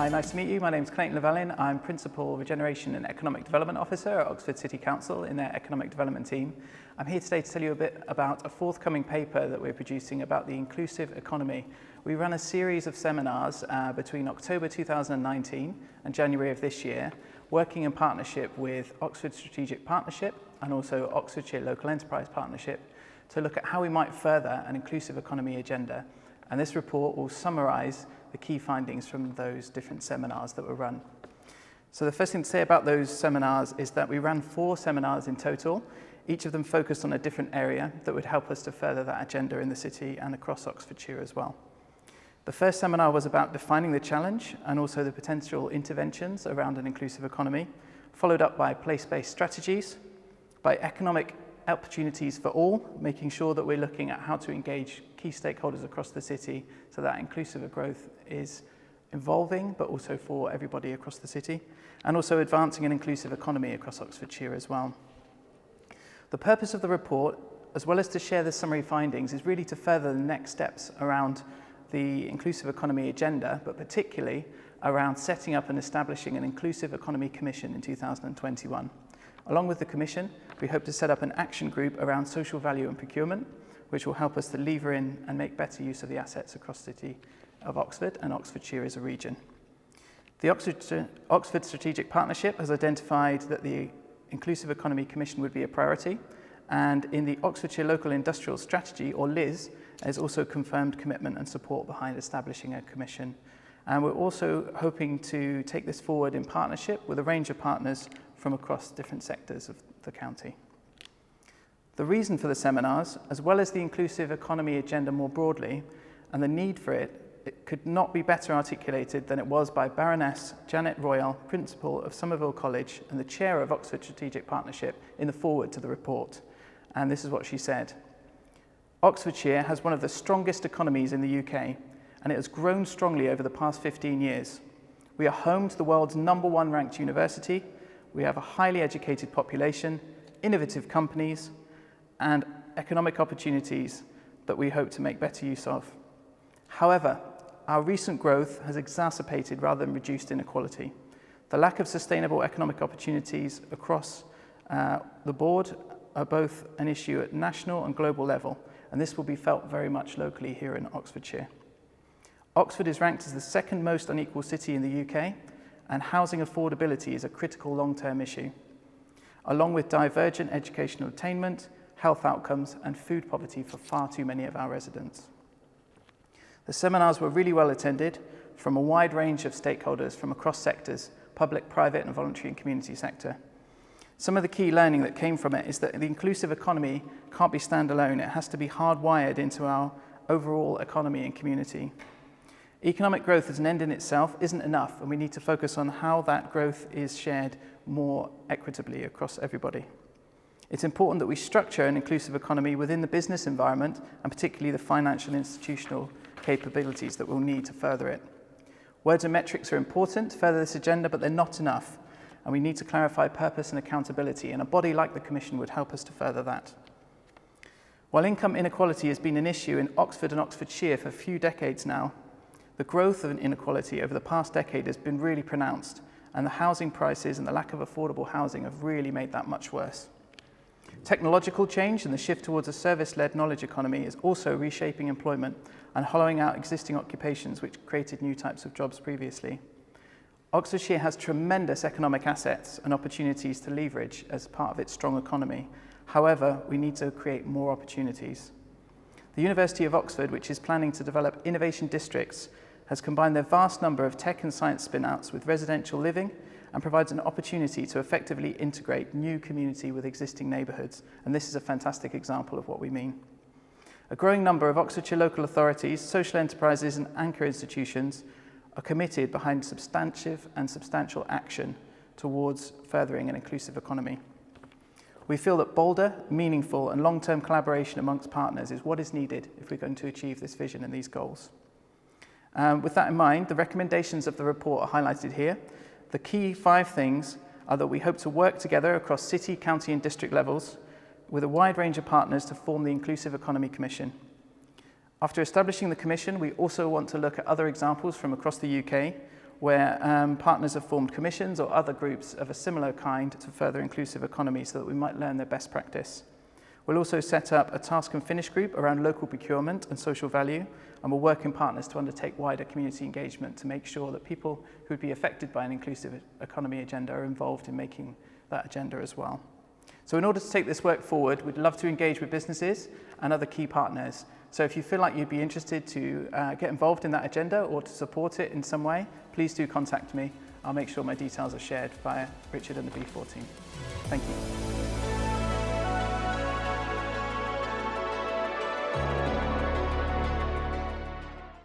Hi, nice to meet you. My name is Clayton Lavallin. I'm Principal Regeneration and Economic Development Officer at Oxford City Council in their Economic Development team. I'm here today to tell you a bit about a forthcoming paper that we're producing about the inclusive economy. We run a series of seminars between October 2019 and January of this year, working in partnership with Oxford Strategic Partnership and also Oxfordshire Local Enterprise Partnership to look at how we might further an inclusive economy agenda. And this report will summarise the key findings from those different seminars that were run. So the first thing to say about those seminars is that we ran 4 seminars in total, each of them focused on a different area that would help us to further that agenda in the city and across Oxfordshire as well. The first seminar was about defining the challenge and also the potential interventions around an inclusive economy, followed up by place-based strategies, by economic opportunities for all, making sure that we're looking at how to engage key stakeholders across the city so that inclusive growth is evolving, but also for everybody across the city, and also advancing an inclusive economy across Oxfordshire as well. The purpose of the report, as well as to share the summary findings, is really to further the next steps around the inclusive economy agenda, but particularly around setting up and establishing an inclusive economy commission in 2021. Along with the Commission, we hope to set up an action group around social value and procurement, which will help us to lever in and make better use of the assets across the city of Oxford and Oxfordshire as a region. The Oxford Strategic Partnership has identified that the Inclusive Economy Commission would be a priority, and in the Oxfordshire Local Industrial Strategy, or LIS, has also confirmed commitment and support behind establishing a commission. And we're also hoping to take this forward in partnership with a range of partners from across different sectors of the county. The reason for the seminars, as well as the inclusive economy agenda more broadly, and the need for it could not be better articulated than it was by Baroness Janet Royal, Principal of Somerville College and the Chair of Oxford Strategic Partnership, in the foreword to the report. And this is what she said: Oxfordshire has one of the strongest economies in the UK, and it has grown strongly over the past 15 years. We are home to the world's #1 ranked university. We have a highly educated population, innovative companies, and economic opportunities that we hope to make better use of. However, our recent growth has exacerbated rather than reduced inequality. The lack of sustainable economic opportunities across the board are both an issue at national and global level, and this will be felt very much locally here in Oxfordshire. Oxford is ranked as the second most unequal city in the UK, and housing affordability is a critical long-term issue, along with divergent educational attainment, health outcomes, and food poverty for far too many of our residents. The seminars were really well attended from a wide range of stakeholders from across sectors, public, private, and voluntary and community sector. Some of the key learning that came from it is that the inclusive economy can't be standalone. It has to be hardwired into our overall economy and community. Economic growth as an end in itself isn't enough, and we need to focus on how that growth is shared more equitably across everybody. It's important that we structure an inclusive economy within the business environment, and particularly the financial and institutional capabilities that we'll need to further it. Words and metrics are important to further this agenda, but they're not enough, and we need to clarify purpose and accountability, and a body like the Commission would help us to further that. While income inequality has been an issue in Oxford and Oxfordshire for a few decades now, the growth of inequality over the past decade has been really pronounced, and the housing prices and the lack of affordable housing have really made that much worse. Technological change and the shift towards a service-led knowledge economy is also reshaping employment and hollowing out existing occupations which created new types of jobs previously. Oxfordshire has tremendous economic assets and opportunities to leverage as part of its strong economy. However, we need to create more opportunities. The University of Oxford, which is planning to develop innovation districts, has combined their vast number of tech and science spin-outs with residential living and provides an opportunity to effectively integrate new community with existing neighbourhoods. And this is a fantastic example of what we mean. A growing number of Oxfordshire local authorities, social enterprises and anchor institutions are committed behind substantial action towards furthering an inclusive economy. We feel that bolder, meaningful and long-term collaboration amongst partners is what is needed if we're going to achieve this vision and these goals. With that in mind, the recommendations of the report are highlighted here. The key 5 things are that we hope to work together across city, county and district levels with a wide range of partners to form the Inclusive Economy Commission. After establishing the Commission, we also want to look at other examples from across the UK where partners have formed commissions or other groups of a similar kind to further inclusive economy so that we might learn their best practice. We'll also set up a task and finish group around local procurement and social value, and we'll work in partners to undertake wider community engagement to make sure that people who would be affected by an inclusive economy agenda are involved in making that agenda as well. So in order to take this work forward, we'd love to engage with businesses and other key partners. So if you feel like you'd be interested to get involved in that agenda or to support it in some way, please do contact me. I'll make sure my details are shared via Richard and the B14. Thank you.